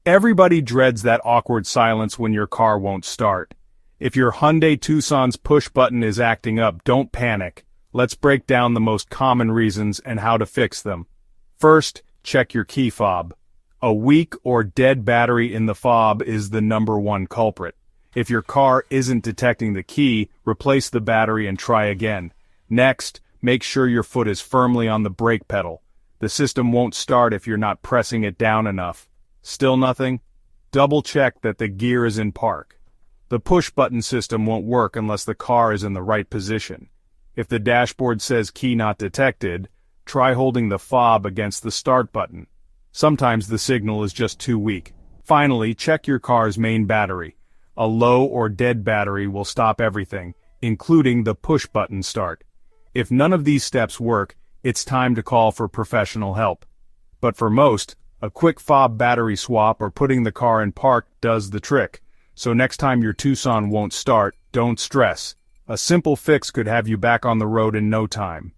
Everybody dreads that awkward silence when your car won't start. If your Hyundai Tucson's push button is acting up, don't panic. Let's break down the most common reasons and how to fix them. First, check your key fob. A weak or dead battery in the fob is the #1 culprit. If your car isn't detecting the key, replace the battery and try again. Next, make sure your foot is firmly on the brake pedal. The system won't start if you're not pressing it down enough. Still nothing? Double check that the gear is in park. The push-button system won't work unless the car is in the right position. If the dashboard says key not detected, try holding the fob against the start button. Sometimes the signal is just too weak. Finally, check your car's main battery. A low or dead battery will stop everything, including the push-button start. If none of these steps work, it's time to call for professional help. But for most, a quick fob battery swap or putting the car in park does the trick. So next time your Tucson won't start, don't stress. A simple fix could have you back on the road in no time.